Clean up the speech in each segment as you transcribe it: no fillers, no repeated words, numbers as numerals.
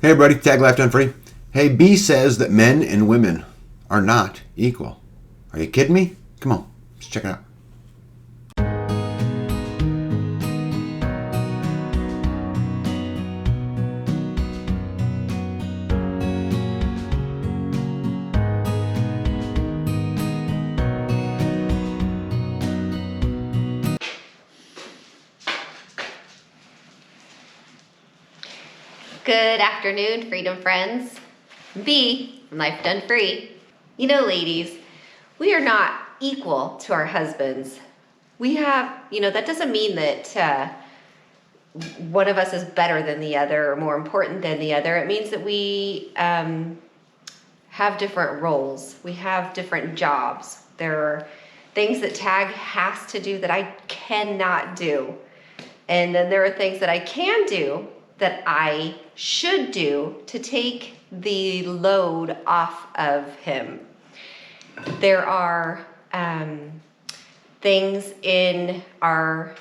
Hey everybody, Tag Life Done Free. Hey, B says that men and women are not equal. Are you kidding me? Come on, let's check it out. Good afternoon, Freedom Friends. B, Life Done Free. You know, ladies, we are not equal to our husbands. We have, that doesn't mean that one of us is better than the other or more important than the other. It means that we have different roles. We have different jobs. There are things that Tag has to do that I cannot do. And then there are things that I can do that I should do to take the load off of him. There are things in our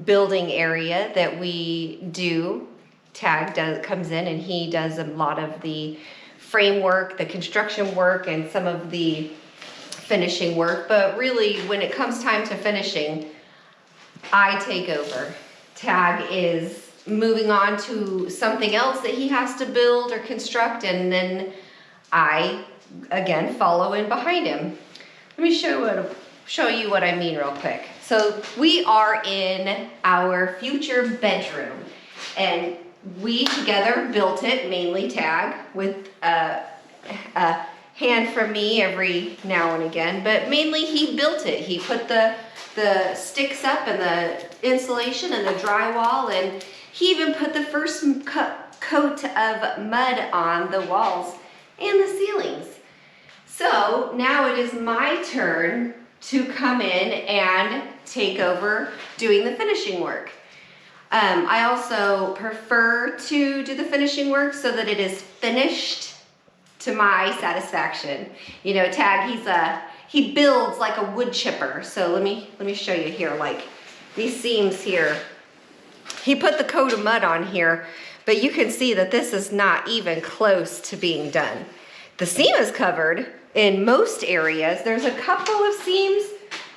building area that we do. Tag comes in and he does a lot of the framework, the construction work, and some of the finishing work. But really, when it comes time to finishing, I take over. Tag is moving on to something else that he has to build or construct, and then I again follow in behind him. Let me show you what I mean real quick. So we are in our future bedroom, and we together built it, mainly Tag, with a hand from me every now and again, but mainly he built it. He put the sticks up and the insulation and the drywall, and he even put the first coat of mud on the walls and the ceilings. So now it is my turn to come in and take over doing the finishing work. I also prefer to do the finishing work so that it is finished to my satisfaction. Tag, he builds like a wood chipper. So let me show you here, like these seams here. He put the coat of mud on here, but you can see that this is not even close to being done. The seam is covered in most areas. There's a couple of seams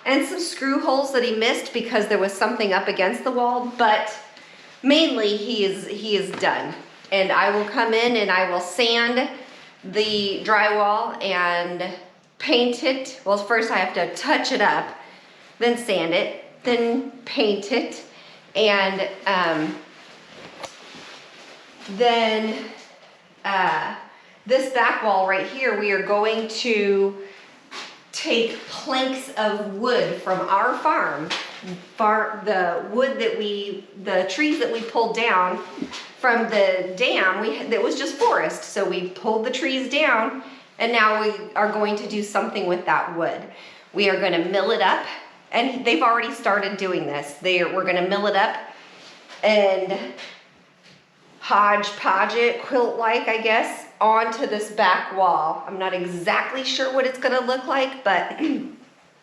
and some screw holes that he missed because there was something up against the wall, but mainly he is done. And I will come in and I will sand the drywall and paint it. Well, first I have to touch it up, then sand it, then paint it, and then this back wall right here, we are going to take planks of wood from our farm, the trees that we pulled down from the dam. It was just forest, so we pulled the trees down, and now we are going to do something with that wood. We are going to mill it up, and they've already started doing this. We're going to mill it up and hodgepodge it, quilt-like, I guess, onto this back wall. I'm not exactly sure what it's going to look like, but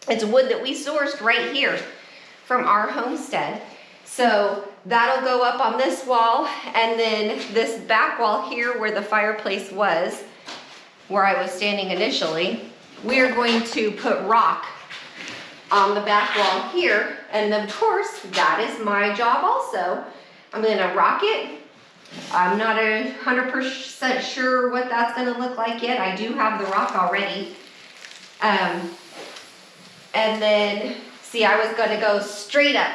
it's wood that we sourced right here from our homestead. So that'll go up on this wall, and then this back wall here where the fireplace was, where I was standing initially, we are going to put rock on the back wall here, and of course that is my job also. I'm going to rock it. I'm not 100% sure what that's going to look like yet. I do have the rock already. And then, see, I was going to go straight up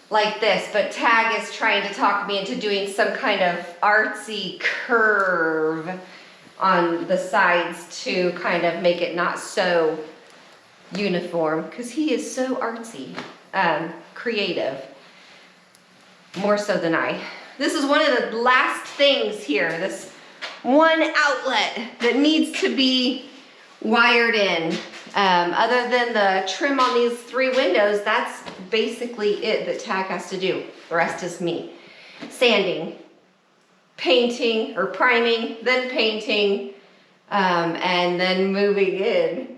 like this, but Tag is trying to talk me into doing some kind of artsy curve on the sides to kind of make it not so uniform, because he is so artsy, creative, more so than I. This is one of the last things here, this one outlet that needs to be wired in. Other than the trim on these 3 windows, that's basically it that Tag has to do. The rest is me. Sanding, painting or priming, then painting, and then moving in.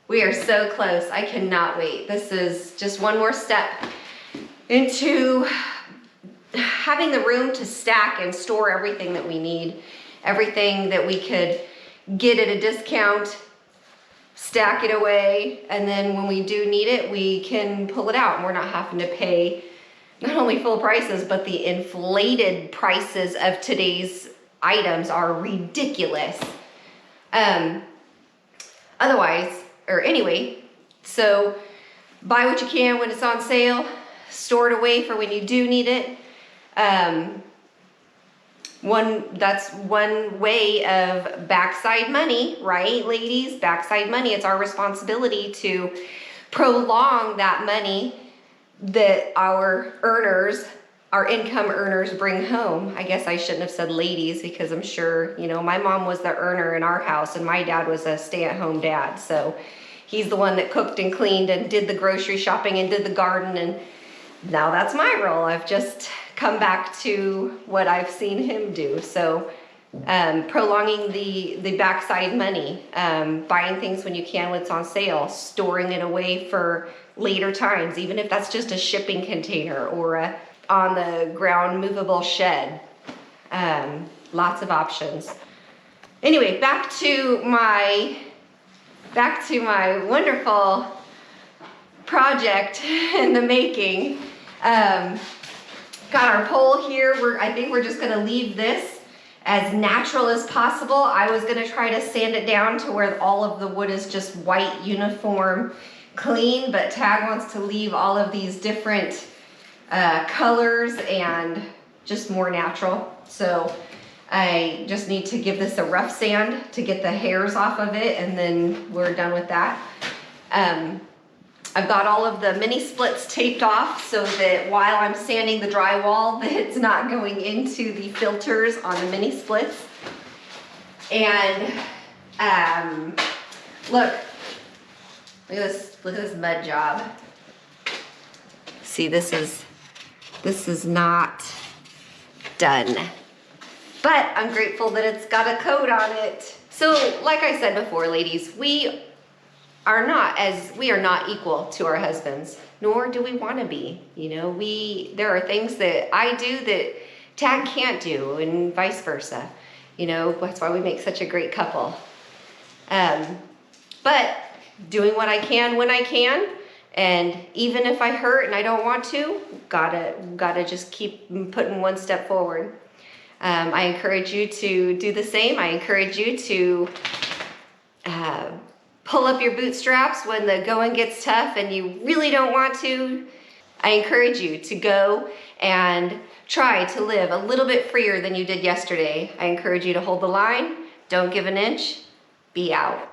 We are so close. I cannot wait. This is just one more step into having the room to stack and store everything that we need, everything that we could get at a discount, stack it away, and then when we do need it, we can pull it out and we're not having to pay not only full prices, but the inflated prices of today's items are ridiculous. Anyway, so buy what you can when it's on sale, store it away for when you do need it. That's one way of backside money, right, ladies? Backside money. It's our responsibility to prolong that money that our income earners bring home. I guess I shouldn't have said ladies, because I'm sure, my mom was the earner in our house and my dad was a stay-at-home dad. So he's the one that cooked and cleaned and did the grocery shopping and did the garden, and now that's my role. I've just come back to what I've seen him do. So prolonging the backside money, buying things when you can when it's on sale, storing it away for later times, even if that's just a shipping container or a on the ground movable shed. Lots of options. Anyway, back to my wonderful project in the making. Got our pole here. I think we're just gonna leave this as natural as possible. I was gonna try to sand it down to where all of the wood is just white, uniform, clean, but Tag wants to leave all of these different colors and just more natural. So I just need to give this a rough sand to get the hairs off of it, and then we're done with that. I've got all of the mini splits taped off so that while I'm sanding the drywall, that it's not going into the filters on the mini splits. And look at this mud job. See, this is not done, but I'm grateful that it's got a coat on it. So like I said before, ladies, we are not equal to our husbands, nor do we want to be. There are things that I do that Tag can't do, and vice versa. That's why we make such a great couple. But doing what I can when I can, and even if I hurt and I don't want to, gotta just keep putting one step forward. I encourage you to do the same. I encourage you to pull up your bootstraps when the going gets tough and you really don't want to. I encourage you to go and try to live a little bit freer than you did yesterday. I encourage you to hold the line, don't give an inch, be out.